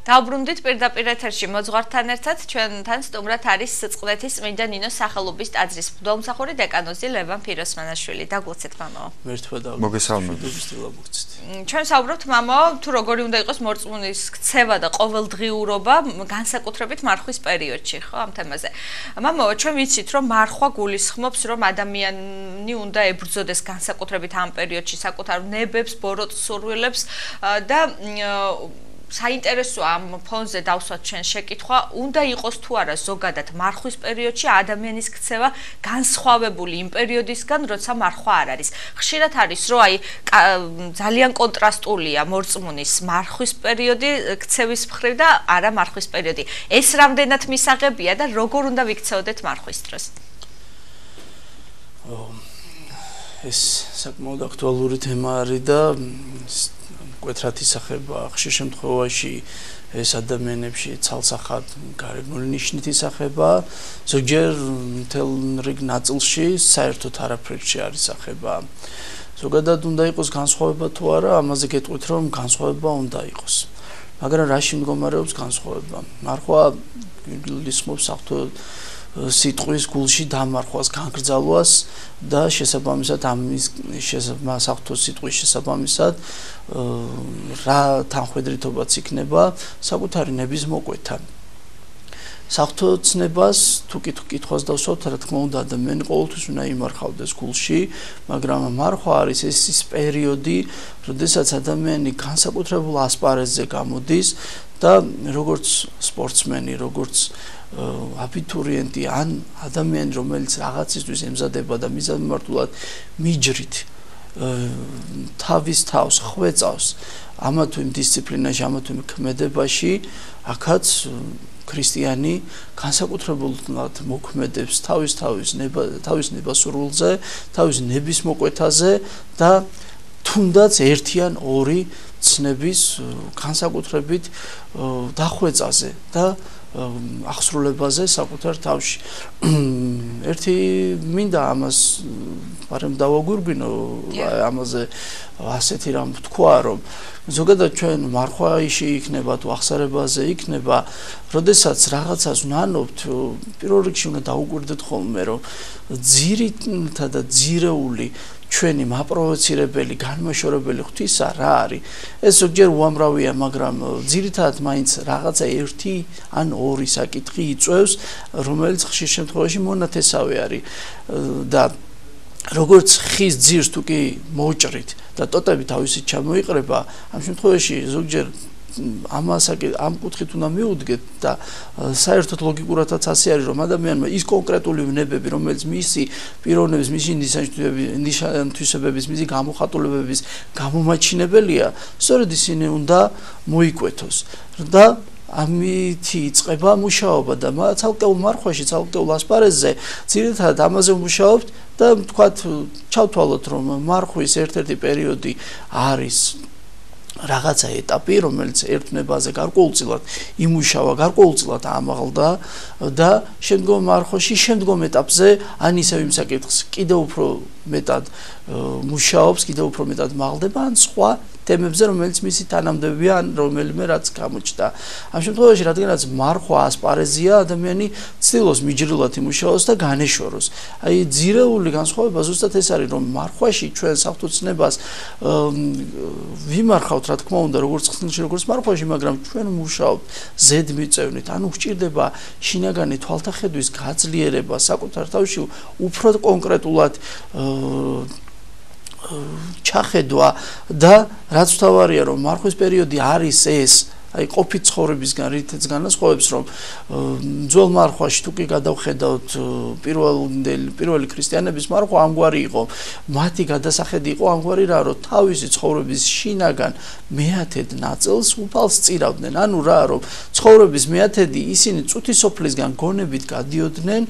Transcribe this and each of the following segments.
დავბრუნდით პირდაპირ ეთერში მოძღვართან ერთად ჩვენთან სტუმრად არის სიწყლეთის წმინდა ნინოს სახელობის ტაძრის მღვდელმსახური დეკანოზი ლევან ფიროსმანაშვილი. დაგლოცეთ მამაო. მოგესალმებით. ჩვენ საუბრობთ მამაო, თუ როგორი უნდა იყოს მორწმუნის ქცევა და ყოველდღიურობა განსაკუთრებით მარხვის პერიოდში, ხო, ამ თემაზე. მამაო, ჩვენ ვიცით, რომ მარხვა გულისხმობს, რომ ადამიანი უნდა ებრძოდეს განსაკუთრებით ამ პერიოდში საკუთარ ნებებს, ბოროტ სურვილებს და საინტერესოა ამ ფონზე დავსვათ ჩვენ შეკითხვა, უნდა იყოს თუ არა ზოგადად მარხვის პერიოდში ადამიანის ქცევა განსხვავებული იმ პერიოდისგან, როცა მარხვა არ არის. ხშირად არის, რომ ძალიან კონტრასტულია მორწმუნის მარხვის პერიოდი ქცევის მხრივ და არა მარხვის პერიოდი. ეს რამდენად მისაღებია და როგორ უნდა ვიქცეოდეთ მარხვის დროს? ეს საკმაოდ აქტუალური თემა არის და მკვეთრად ისახება ხშირ შემთხვევაში ეს ადამიანებში ცალსახად გარეგნული ნიშნით ისახება, ზოგჯერ მთელ რიგ ნაწილში საერთოდ არაფერში არ ისახება. ზოგადად უნდა იყოს განსხვავება თუ არა, ამაზე გეტყვით რომ განსხვავება უნდა იყოს. მაგრამ რაში მდგომარეობს განსხვავება? მარხვა გულისხმობს საერთოდ სიტყვის გულში დამარხვას, განგრძალვას და შესაბამისად ამის საერთოდ სიტყვის შესაბამისად რა თანხმედრითობაც იქნება საკუთარი ნების მოკვეთა. საერთოდ ცნებას თუ კითხვას დავსვათ, რა თქმა უნდა ადამიანი ყოველთვის უნდა იმარხავდეს გულში, მაგრამ მარხვა არის ის პერიოდი, როდესაც ადამიანი განსაკუთრებულ ასპარეზზე გამოდის და როგორც სპორტსმენი, როგორც აბიტურიენტი ან ადამიანი, რომელიც რაღაცისთვის ემზადება და მიზანმიმართულად მიჯრით თავის თავს ხვეწავს ამა თუ იმ დისციპლინაში, ამა თუ იმ ქმედებაში, აქაც ქრისტიანი განსაკუთრებულად მოქმედებს თავის ნებასურვილზე, თავის ნების მოკვეთაზე და თუნდაც ერთი ან ორი ცნების განსაკუთრებით დახვეწაზე და აღსრულებაზე საკუთარ თავში. ერთი მინდა ამას მაგრამ დავაგვირგვინო ამაზე ასეთი რამ თქვა, რომ ზოგადად ჩვენ მარხვაში იქნება თუ აღსარებაზე იქნება, როდესაც რაღაცას ვნანობთ, პირველ რიგში უნდა დაუკვირდეთ ხოლმე, რომ ძირითა და ძირეული ჩვენი მაპროვოცირებელი, განმაშორებელი ღვთისა რა არის. ეს ზოგჯერ უამრავია, მაგრამ ძირითადად მაინც რაღაცა ერთი ან ორი საკითხი იწვევს, რომელიც ხშირ შემთხვევაში მონათესავე არის და როგორც ხის ძირს თუ კი მოჭრით და ტოტები თავისით ჩამოიყრება, ამ შემთხვევაში ზოგჯერ ამ კუთხით უნდა მიუდგეთ და საერთოდ ლოგიკურადაც ასე არის, რომ ადამიანმა ის კონკრეტული ვნებები, რომელიც მისი პიროვნების, მისი ნიშან-თვისებების, მისი გამოხატულებების გამომაჩინებელია, სწორედ ისინი უნდა მოიკვეთოს და ამითი იწყება მუშაობა და ცალკეულ მარხვაში, ცალკეულ ასპარეზზე ძირითადად ამაზე ვმუშაობთ და თქვათ ჩავთვალოთ, რომ მარხვის ერთ-ერთი პერიოდი არის რაღაცა ეტაპი, რომელიც ერთნებაზე გარკვეულწილად იმუშავა, გარკვეულწილად ამაღლდა და შემდგომ მარხვაში, შემდგომ ეტაპზე ან ისევ იმ საკითხს კიდევ უფრო მეტად მუშაობს, კიდევ უფრო მეტად მაღლდება, ან სხვა თემებზე, რომელიც მისი თანამდებია, ან რომელიმე რაც გამოჩნდა. ამ შემთხვევაში, რადგანაც მარხვა ასპარეზია, ადამიანი ცდილობს მიჯრილად იმუშაოს და განეშოროს. აი, ძირეული განსხვავება ზუსტად ეს არის, რომ მარხვაში ჩვენ საერთოდ ცნებას ვიმარხავთ, რა თქმა უნდა, როგორც ხსნილში, როგორც მარხვაში, მაგრამ ჩვენ ვმუშაობთ ზედმიწევნით, ანუ გვჭირდება შინაგანი თვალთახედვის გაძლიერება საკუთარ თავში, უფრო კონკრეტულად ჩახედვა და რაც თავარია, რომ მარხვის პერიოდი არის ეს, აი ყოფით ცხოვრებისგან რითაც განასხვავებს, რომ ძველ მარხვაში თუ კი გადავხედავთ პირველი ქრისტიანების მარხვა ამგვარი იყო, მათი გადასახედი იყო ამგვარი რა, რომ თავისი ცხოვრების შინაგან მეათედ ნაწილს უფალს წირავდნენ, ანუ რა, რომ ცხოვრების მეათედი ისინი წუთისოფლისგან გონებით გადიოდნენ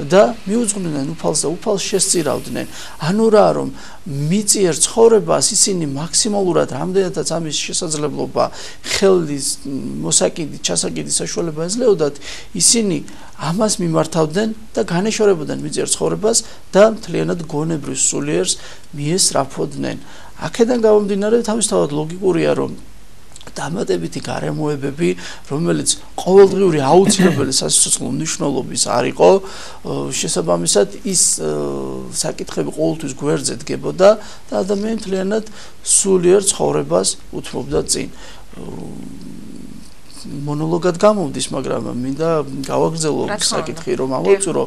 და მიუძღვნდნენ უფალს და უფალს შესწირავდნენ, ანუ რა, რომ მიწიერ ცხოვრებას ისინი მაქსიმალურად რამდენადაც ამის შესაძლებლობა ხელის მოსაკიდით, ჩასაკიდის საშუალება ეძლეოდათ, ისინი ამას მიმართავდნენ და განეშორებოდნენ მიწიერ ცხოვრებას და მთლიანად გონებრივ სულიერს მიესწრაფოდნენ. აქედან გამომდინარე თავისთავად ლოგიკურია, რომ დამატებითი გარემოებები, რომელიც ყოველდღიური აუცილებელი სასიცოცხლო მნიშვნელობის არ იყო, შესაბამისად ის საკითხები ყოველთვის გვერდზე დგებოდა და ადამიანი მთლიანად სულიერ ცხოვრებას უთმობდა წინ. მონოლოგად გამოვდის, მაგრამ მინდა გავაგრძელო საკითხი, რომ ამოვწურო,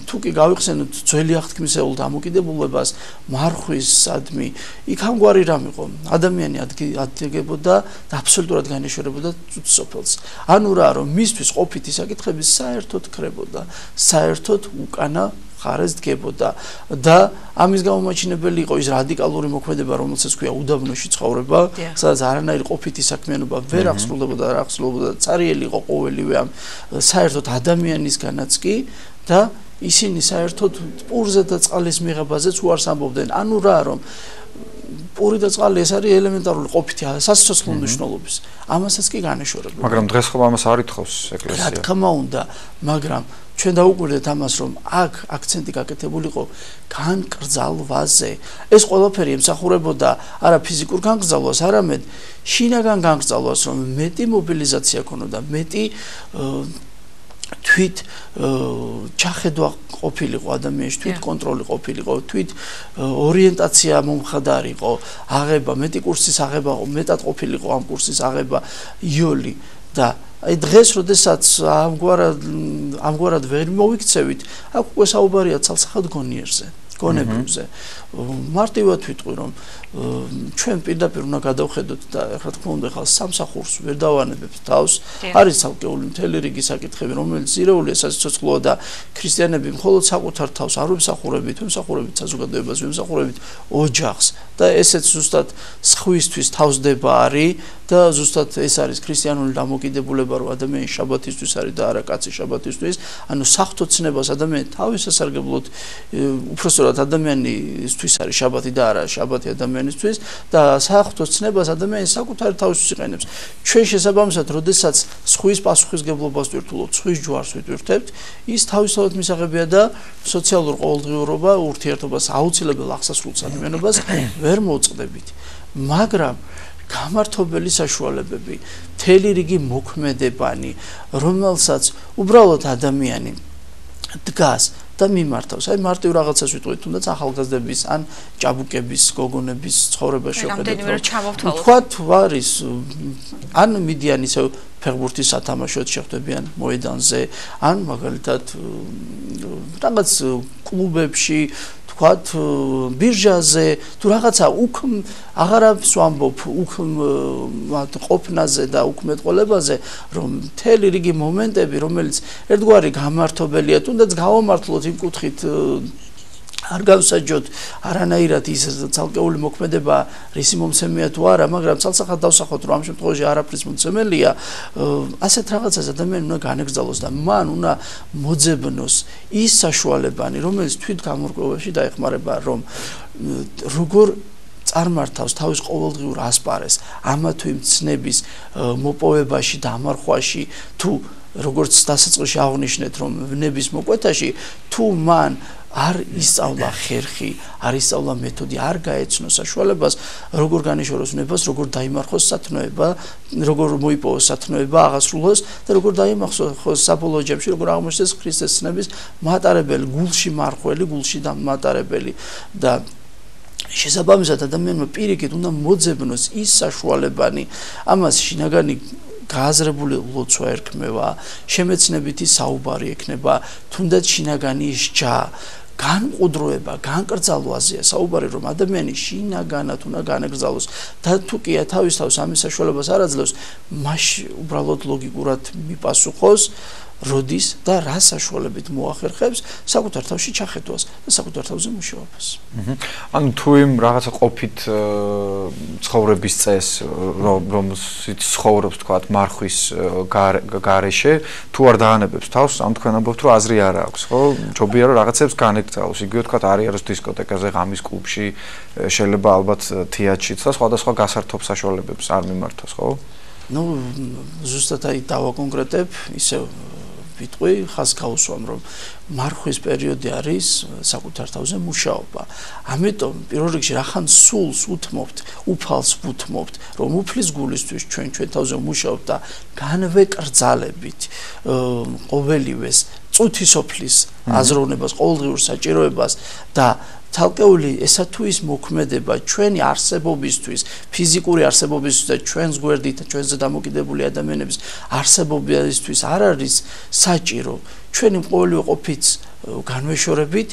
თუ კი გავიხსენოთ ძველი აღთქმისეულ დამოკიდებულებას, მარხვისადმი, იქ ამგვარი რამ იყო, ადამიანი ადგებოდა და აბსოლუტურად განეშორებოდა სოფელს. ანუ რა, რომ მისთვის ყოფითი საკითხები საერთოდ ქრებოდა, საერთოდ უკანა ხარეს დგებოდა და ამის გამომაჩინებელი იყო ის რადიკალური მოქმედება, რომელსაც ქვია უდაბნოში ცხოვრება, სადაც არანაირი ყოფითი საქმიანობა ვერ აღსრულებოდა, არ აღსრულებოდა, ცარიელი იყო ყოველივე ამ საერთოდ ადამიანისგანაც კი და ისინი საერთოდ პურზე და წყლის მიღებაზეც უარს ამბობდნენ. ანუ რა, რომ პური და წყალი ეს არის ელემენტარული ყოფითი სასიცოცხლო მნიშვნელობის. ამასაც კი განეშორებოდა. მაგრამ დღეს ხომ ამას არ ითხოვს ეკლესია. რა თქმა უნდა, მაგრამ ჩვენ დაუკვირდეთ ამას, რომ აქ აქცენტი გაკეთებული იყო განკრძალვაზე. ეს ყველაფერი ემსახურებოდა არა ფიზიკურ განკრძალვას, არამედ შინაგან განკრძალვას, რომ მეტი მობილიზაცია ქონოდა, მეტი თვით ჩახედვა ყოფილიყო ადამიანში, თვით კონტროლი ყოფილიყო, თვით ორიენტაცია მომხდარიყო, აღება, მეტი კურსის აღება, მეტად ყოფილიყო ამ კურსის აღება იოლი და აი დღეს, როდესაც ამგვარად ვერ მოვიქცევით, აქ უკვე საუბარია ცალსახად გონიერზე, გონებებზე. მარტივად ვიტყვი, რომ ჩვენ პირდაპირ უნდა გადავხედოთ და რა თქმა უნდა ხალხს სამსახურს ვერ დავანებებთ თავს. არის ცალკეული მთელი რიგი საკითხები, რომელიც ირეულია სასიცოცხლოა და ქრისტიანები მხოლოდ საკუთარ თავს არ ვიმსახურებით, ვიმსახურებით საზოგადოებას, ვიმსახურებით ოჯახს და ესეც ზუსტად სხვისთვის თავსდება არის და ზუსტად ეს არის ქრისტიანული დამოკიდებულება, რომ ადამიანი შაბათისთვის არის და არა კაცი შაბათისთვის. ანუ საღვთო ცნებას ადამიანი თავის სასარგებლოდ, უпростоრად ადამიანისთვის არის შაბათი და არა შაბათი ადამიანისთვის და საღვთო ცნებას ადამიანი საკუთარი თავისთვის იყენებს. ჩვენ შესაბამისად, როდესაც სხვის პასუხისგებლობას ვირთულობთ, სხვის ჯვარს ვიტვირთებთ, ის თავისთავად მისაღებია და სოციალურ ყოველდღიურობა, ურთიერთობას, აუცილებელ აღსასრულ საქმიანობას ვერ მოწყდებით. მაგრამ გამართობელი საშუალებები, მთელი რიგი მოქმედებანი, რომელსაც უბრალოდ ადამიანი დგას და მიმართავს. აი მარტივ რაღაცას ვიტყვით, თუნდაც ახალგაზრდების ან ჭაბუკების, გოგონების ცხოვრება შევხედეთ. თქვათ არის ან მიდიან ისევ ფეხბურთის სათამაშოდ შეხვდებიან მოედანზე, ან მაგალითად რაღაც კლუბებში ვთქვათ, ბირჟაზე, თუ რაღაცა უქმ აღარავს ვამბობ, უქმ ყოფნაზე და უქმეთყოლებაზე, რომ მთელი რიგი მომენტები, რომელიც ერთგვარი გამართობელია, თუნდაც გავამართლოთ იმ კუთხით არ გავსაჯოთ არანაირად ის ცალკეული მოქმედება რისი მომცემია თუ არა, მაგრამ ცალსახად დავსახოთ, რომ ამ შემთხვევაში არაფრის მომცემელია, ასეთ რაღაცას ადამიანი უნდა განეგრძალოს და მან უნდა მოძებნოს ის საშუალებანი, რომელიც თვით გამორკვევაში დაეხმარება, რომ როგორ წარმართავს თავის ყოველდღიურ ასპარეს ამა თუ იმ ცნების მოპოვებაში და ამარხვაში, თუ როგორც დასაწყისში აღნიშნეთ, რომ ვნების მოკვეთაში, თუ მან არ ისწავლა ხერხი, არ ისწავლა მეთოდი, არ გაეცნო საშუალებას, როგორ განეშოროს ვნებას, როგორ დაიმარხოს სათნოება, როგორ მოიპოვოს სათნოება, აღასრულოს და როგორ დაიმახსოვროს საბოლოო ჯამში, როგორ აღმოჩნდეს ქრისტეს ცნების მატარებელი, გულში მარხველი, გულში დამატარებელი და შესაბამისად ადამიანმა პირიქით უნდა მოძებნოს ის საშუალებანი, ამას შინაგანი გააზრებული ლოცვა ერქმევა, შემეცნებითი საუბარი ექნება, თუნდაც შინაგანი სჯა, განყუდროება, განკრძალვაზეა საუბარი, რომ ადამიანი შინაგანად უნდა განეკრძალოს და თუ კი თავის თავს ამის საშუალებას არ აძლევს, მაშინ უბრალოდ ლოგიკურად მიპასუხოს, როდის და რა საშუალებით მოახერხებს საკუთარ თავში ჩახედვას და საკუთარ თავზე მუშაობას. ანუ თუ იმ რაღაცა ყოფით ცხოვრების წესს, რომელშიც ცხოვრობს თქვათ მარხვის გარეშე, თუ არ დაანებებს თავს, ამ თქვენ ამბობთ, რომ აზრი არ აქვს, ხო? ჯობია რომ რაღაცებს განეკრძალოს. იგივე თქვათ არის დისკოტეკაზე, ღამის კლუბში, შეიძლება ალბათ თეატრშიც და სხვადასხვა გასართობ საშუალებებს არ მიმართოს, ხო? ნუ ზუსტად აი დავაკონკრეტებ, ისევ ვიტყვი, ხას გავუსვამ, რომ მარხვის პერიოდი არის საკუთარ თავზე მუშაობა. ამიტომ პირველ რიგში რახან სულს უთმობთ, უფალს უთმობთ, რომ უფლის გულისთვის ჩვენ თავზე ვმუშაობთ და განვეკრძალებით ყოველივეს წუთისოფლის აზროვნებას, ყოველდღიურ საჭიროებას და თალკეული ესა თუ ის მოქმედება ჩვენი არსებობისთვის, ფიზიკური არსებობისთვის და ჩვენს გვერდით და ჩვენზე დამოკიდებული ადამიანების არსებობისთვის არ არის საჭირო. ჩვენი ყოველივე ყოფით განვეშორებით,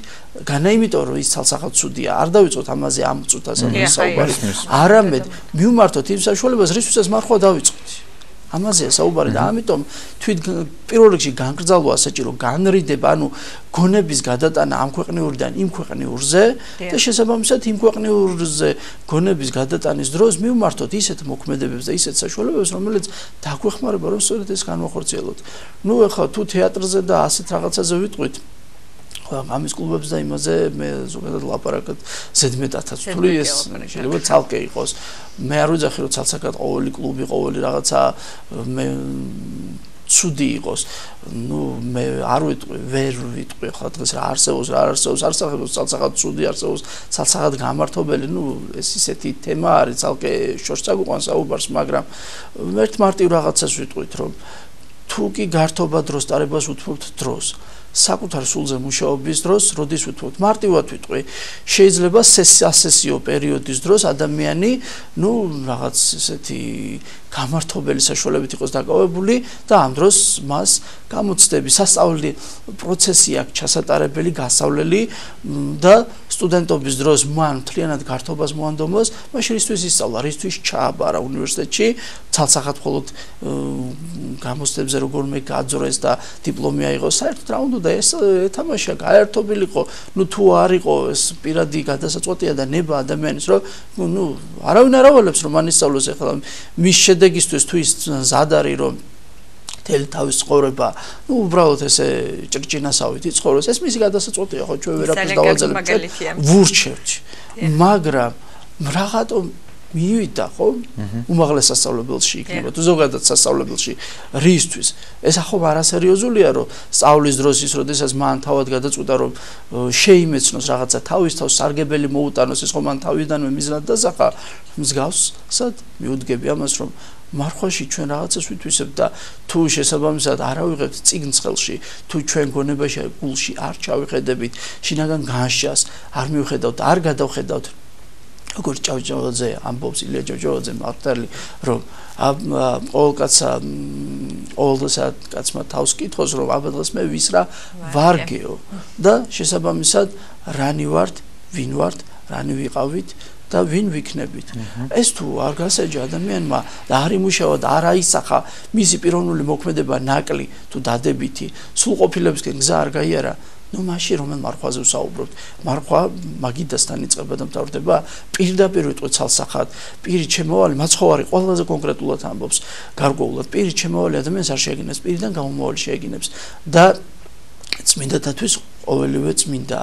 განა იმიტომ რომ ის ცალსახად ცუდია. არ დავიწყოთ ამაზე ამ წუთას საუბარი. არამედ მივმართოთ იმ საშუალებას, რისთვისაც მარხვა დავიწყოთ. ამაზეა საუბარი და ამიტომ თვით პირველ რიგში განგრძალვა საჭირო განრიდება, ანუ გონების გადატანა ამ ქვეყნიურიდან იმ ქვეყნიურზე და შესაბამისად იმ ქვეყნიურზე გონების გადატანის დროს მივმართოთ ისეთ მოქმედებებს და ისეთ საშუალებებს, რომელიც დაგვეხმარება რომ სწორედ ეს განვახორციელოთ. ნუ ეხლა თუ თეატრზე და ასეთ რაღაცაზე ვიტყვით ამის კლუბებს და იმაზე მე ზოგადად ლაპარაკობ ზედმეტათაც თული ეს შეიძლება ცალკე იყოს მე არ ვიძახი რომ ცალსაკად ყოველი კლუბი ყოველი რაღაცა მე ცუდი იყოს ნუ მე არ ვერ ვიტყვი ხა დღეს რა არსებობს არსებობს ცალსაკად ცუდი არსებობს ცალსაკად გამართობელი ნუ ეს ისეთი თემა არის ცალკე შორს წაგვიყვანს საუბარს მაგრამ ერთ მარტივ რაღაცას ვიტყვით რომ თუ კი გართობა დროს ტარებას უთმობთ დროს საკუთარ სულზე მუშაობის დროს, როდის ვთქვით, მარტივად ვიტყვი, შეიძლება ასესიო პერიოდის დროს ადამიანი, ნუ რაღაც ესეთი გამართობელი საშუალებით იყოს დაკავებული და ამ დროს მას გამოცდები, სასწავლი პროცესი აქვს ჩასატარებელი, გასავლელი და სტუდენტობის დროს მან მთლიანად გართობას მოანდომოს, მაშინ ისთვის ისწავლა, რისთვის ჩააბარა უნივერსიტეტში, ცალსახად მხოლოდ გამოცდებზე როგორმე გაძრეს და დიპლომი აიღო, საერთოდ რა უნდა და ეს ეთამაშა გაერთობილიყო, ნუ თუ არ იყო ეს პირადი გადასაწყვეტია და ნება ადამიანის, რომ ნუ არავინ არ ავალებს რომ მან ისწავლოს ახლა მის შედეგისთვის თუ ის მზად არის რომ თელი თავის ცხოვრება, ნუ უბრალოდ ესე ჭრჭინასავით იცხოვროს, ეს მისი გადასაწყვეტია, ხო ჩვენ ვერაფერს დავაძლებთ, ვურჩევთ. მაგრამ რაღაცა მივიდა ხო უმაღლეს სასწავლებელში იქნება თუ ზოგადად სასწავლებელში რისთვის ეს ახო არასერიოზულია რომ სწავლის დროს ის როდესაც მან თავად გადაწყვიტა რომ შეიმეცნოს რაღაცა თავის თავს სარგებელი მოუტანოს ეს ხო მან თავიდანვე მიზნად დასახა მსგავსად მიუდგები ამას რომ მარხვაში ჩვენ რაღაცას ვითვისებთ და თუ შესაბამისად არ ავიღებთ წიგნს ხელში თუ ჩვენ გონებაში გულში არ ჩავიხედებით შინაგან განშას არ მივხედავთ არ გადავხედავთ როგორ ჭავჭავაძე ამბობს ილია ჭავჭავაძე მართალი რომ ყოველ კაცმა თავს კითხოს რომ აბა დღეს მე ვის რა ვარგეო და შესაბამისად რანი ვართ ვინ ვართ რანი ვიყავით და ვინ ვიქნებით ეს თუ არ გასაჯა ადამიანმა და არ იმუშავა და არ აისახა მისი პიროვნული მოქმედება ნაკლი თუ დადებითი სრულყოფილებისკენ გზა არ გაიარა ნუ მაშინ რომელ მარხვაზე ვსაუბრობთ მარხვა მაგიდასთან იწყება და მთავრდება პირდაპირ ვიტყვი ცალსახად პირი ჩემოვალი მაცხოვარი ყველაზე კონკრეტულად ამბობს გარკვეულად პირი ჩემოვალი ადამიანს არ შეეგინებს პირიდან გამომავალი შეეგინებს და წმინდათათვის ყოველივე წმინდა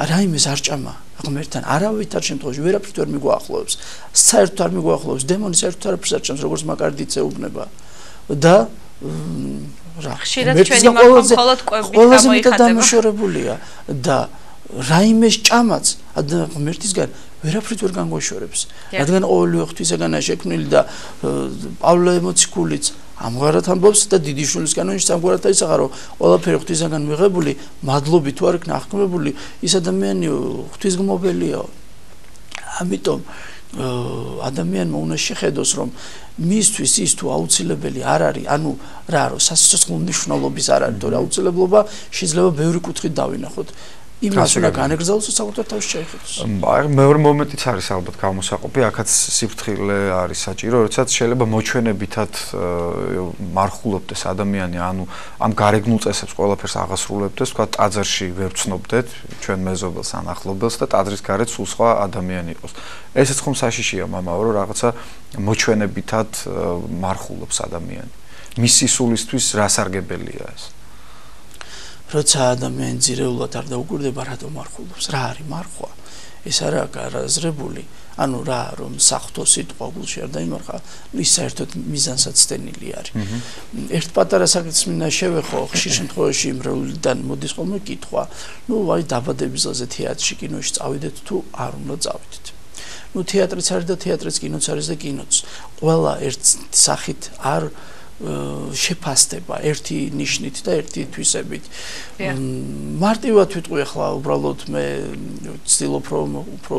რაიმეს არ ჭამა ღმერთთან არავითარ შემთხვევაში ვერაფრით ვერ მიგვაახლოვებს საერთოდ არ მიგვაახლოვებს დემონი საერთოდ არაფერს არ ჭამს როგორც მაკარდიც ეუბნება და ხშირად ჩვენი მარხვა მხოლოდ კვებით გამოიხატება დამშორებულია და რაიმეს ჭამაც ღმერთისგან ვერაფრით ვერ განგვაშორებს რადგან ყოველივე ღვთისაგანაა შექმნილი და პავლე ემოციკულიც ამგვარად ამბობს და დიდი შვილის კანონში ამგვარად აისახა რომ ყველაფერი ღვთისაგან მიღებული მადლობით თუ არ იქნა აღქმებული ის ადამიანი ღვთისგმობელია ამიტომ ადამიანმა უნდა შეხედოს რომ მისთვის ის თუ აუცილებელი არ არის ანუ რა არის სასიცოცხლო მნიშვნელობის არ არის თორე აუცილებლობა შეიძლება ბევრი კუთხით დავინახოთ იმას უნდა განეგრძალოს საკუთარ თავში შეხედოს აი მეორე მომენტიც არის ალბათ გამოსაყოფი აქაც სიფრთხილე არის საჭირო როდესაც შეიძლება მოჩვენებითად მარხულობდეს ადამიანი ანუ ამ გარეგნულ წესებს ყველაფერს აღასრულებდეს თქვა ტაძარში ვერ ვცნობდეთ ჩვენ მეზობელს ან ახლობელს და ტაძრის გარეთ სულ სხვა ადამიანი იყოს ესეც ხომ საშიშია მამაო რომ რაღაცა მოჩვენებითად მარხულობს ადამიანი მისი სულისთვის რა სარგებელია ეს როცა ადამიანი ძირეულად არ დაუკვირდება რატომ მარხულობს რა არის მარხვა ეს არა გარაზრებული ანუ რა რომ საფრთხო სიტყვა გულში არ დაიმარხა ის საერთოდ მიზანსაც ცდენილი არის ერთ პატარა საკითხს მინდა შევეხო ხშირ შემთხვევაში იმრავლიდან მოდის ხოლმე კითხვა აი დაბადების დღეზე თეატრში კინოში წავიდეთ თუ არ უნდა წავიდეთ თეატრიც არის და თეატრიც კინოც არის და კინოც ყველა ერთ სახით არ შეფასდება ერთი ნიშნით და ერთი თვისებით. მარტივად ვიტყვი ახლა უბრალოდ მე ვცდილობ რომ უფრო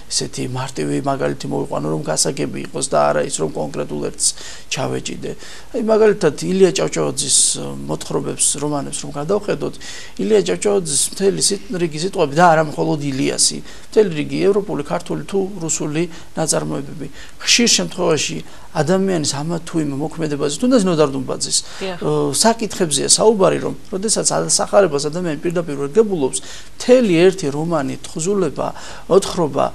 ესეთი მარტივი მაგალითი მოვიყვანო რომ გასაგები იყოს და არა ის რომ კონკრეტულ ერთს ჩავეჭიდე. აი მაგალითად ილია ჭავჭავაძის მოთხრობებს რომანებს რომ გადავხედოთ ილია ჭავჭავაძის მთელი რიგი სიტყვები და არა მხოლოდ ილიასი მთელი რიგი ევროპული ქართული თუ რუსული ნაწარმოებები ხშირ შემთხვევაში ადამიანის ამა თუ იმ მოქმედებაზე თუნდაც ნოდარდუმბაძის საკითხებზეა საუბარი რომ როდესაც სახარებას ადამიანი პირდაპირ რეგებულობს მთელი ერთი რომანი თხზულება მოთხრობა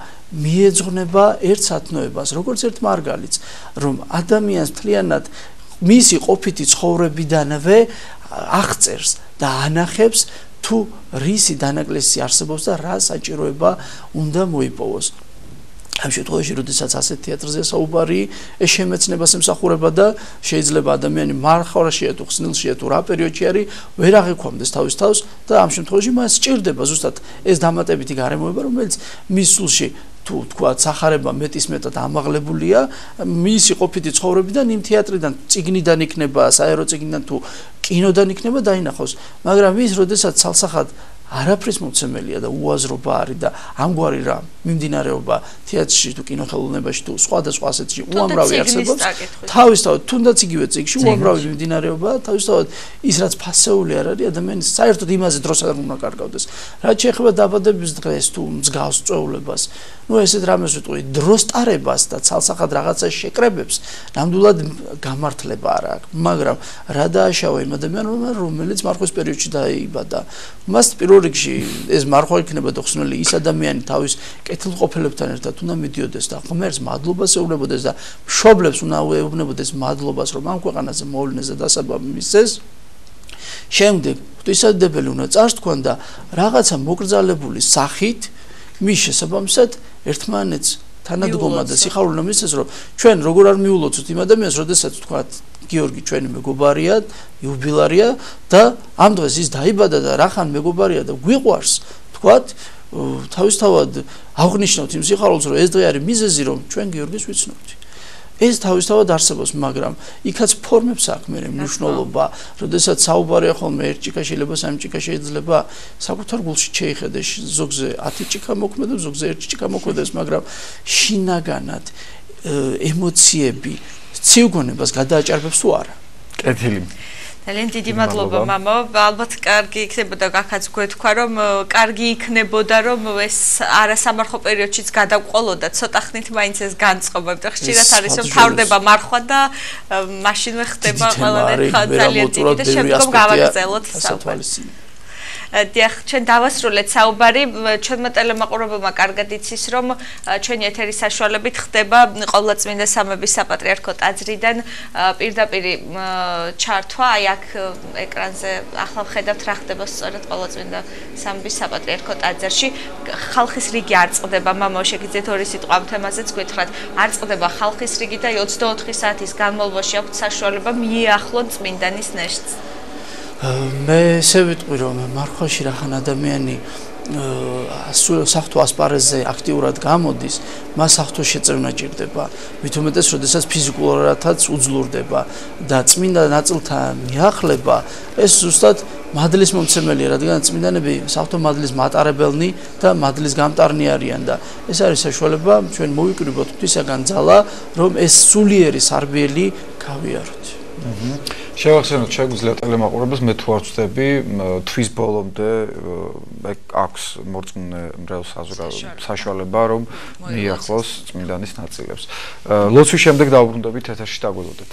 მიეძღვნება ერთ სათნოებას როგორც ერთ მარგალიტს რომ ადამიანს მთლიანად მისი ყოფითი ცხოვრებიდანვე აღწერს და ანახებს თუ რისი დანაკლისი არსებობს და რა საჭიროება უნდა მოიპოვოს ამ შემთხვევაში, როდესაც ასეთ თეატრზე საუბარი, ეს შემეცნებას ემსახურება და შეიძლება ადამიანი მარხარაშია თუ ხსნილშია თუ რა პერიოდში არის, ვერ აღიქვამდეს თავის თავს და ამ შემთხვევაში მას სჭირდება ზუსტად ეს დამატებითი გარემოება, რომელიც მის სულში თუ თქვა სახარება მეტისმეტად ამაღლებულია, მისი ყოფითი ცხოვრებიდან იმ თეატრიდან წიგნიდან იქნება, საერო წიგნიდან თუ კინოდან იქნება დაინახოს, მაგრამ ის როდესაც ცალსახად არაფრის მომცემელია და უაზრობა არის და ამგვარი რა მიმდინარეობა თეატრში თუ კინოხელოვნებაში თუ სხვადასხვა ასეთში უამრავი არსებობს თავისთავად თუნდაც იგივე წიგნში უამრავი მიმდინარეობა თავისთავად ის რაც ფასეული არ არის ადამიანის საერთოდ იმაზე დროს არ უნდა კარგავდეს რაც შეეხება დაბადების დღეს თუ მსგავს წვეულებას ესეთ რამეს ვიტყვი დროს ტარებას და ცალსახად რაღაცა შეკრებებს ნამდვილად გამართლება არ აქვს მაგრამ რა დააშავა იმ ადამიანმა რომელიც მარხვის პერიოდში დაიბადა მას რიგში ეს მარხვა იქნება და ხსნელი ის ადამიანი თავის კეთილყოფელებთან ერთად უნდა მიდიოდეს და ღმერთს მადლობას ეუბნებოდეს და მშობლებს უნდა ეუბნებოდეს მადლობას რომ ამ ქვეყანაზე მოვლენეს და დასაბამი მისცეს შემდეგ ღვთისადიდებელი უნდა წარსთქვან და რაღაცა მოკრძალებული სახით მის შესაბამისად ერთმანეთს თანადგომა და სიხარული უნდა მისცეს რომ ჩვენ როგორ არ მიულოცოთ იმ ადამიანს როდესაც თქვა გიორგი ჩვენი მეგობარია, იუბილარია და ამ დღეს ის დაიბადა და რახან მეგობარია და გვიყვარს, თქვათ, თავისთავად აღნიშნავთ იმ სიხარულს, რომ ეს დღე არის მიზეზი, რომ ჩვენ გიორგის ვიცნობთ. ეს თავისთავად არსებობს, მაგრამ იქაც ფორმებს აქვს მე მნიშვნელობა, როდესაც საუბარია ხოლმე ერთ ჭიქა შეიძლება სამი ჭიქა შეიძლება საკუთარ გულში შეიხედეს ზოგზე 10 ჭიქა მოქმედებს, ზოგზე 1 ჭიქა მოქმედებს, მაგრამ შინაგანად ემოციები ცივგონებას გადააჭარბებს თუ არა? კეთილი. ძალიან დიდი მადლობა მამა. ალბათ კარგი იქნებოდა გახაც გვეთქვა რომ კარგი იქნებოდა რომ ეს არასამარხო პერიოდშიც გადავყოლოდა ცოტა ხნით მაინც ეს განწყობა. და ხშირად არის რომ თავდება მარხვა და მაშინვე ხდება ყველანაირად ძალიან დიდი და შემდგომ გავაგრძელოთ საუბარი. დიახ, ჩვენ დავასრულეთ საუბარი. ჩვენმა ტელემაყურებელმა კარგად იცის, რომ ჩვენი ეთერის საშუალებით ხდება ყოვლადწმინდა სამების საპატრიარქო ტაძრიდან პირდაპირ ჩართვა. აი აქ ეკრანზე ახლა ხედავთ რა ხდება სწორედ ყოვლადწმინდა სამების საპატრიარქო ტაძრში. ხალხის რიგი არ წყდება, მამაო, შეგიძლიათ ორი სიტყვა ამ თემაზეც გითხრათ. არ წყდება ხალხის რიგი და 24 საათის განმავლობაში აქვთ საშუალება მიეახლონ წმინდანის ნეშტს. მე ესე ვიტყვი რომ მარხვაში რახან ადამიანი საფრთხო ასპარეზზე აქტიურად გამოდის, მას საფრთხო შეწევნა ჭირდება. მით უმეტეს, როდესაც ფიზიკურადაც უძლურდება და წმინდა ნაწილთან მიახლება, ეს ზუსტად მადლის მომცემელია, რადგან წმინდანები საფრთხო მადლის მატარებელნი და მადლის გამტარნი არიან და ეს არის საშუალება ჩვენ მოვიკრიბოთ ღვთისაგან ძალა, რომ ეს სულიერი სარბიელი გავიაროთ. შევახსენოთ შეგვიძლია ტელემაყურებელს მე თუ არ ვწდები თვის ბოლომდე აქვს მორწმუნე მრევლ საშუალება რომ მიახლოს წმინდანის ნაწილებს. ლოცვის შემდეგ დავუბრუნდებით ეთერში დაგველოდეთ.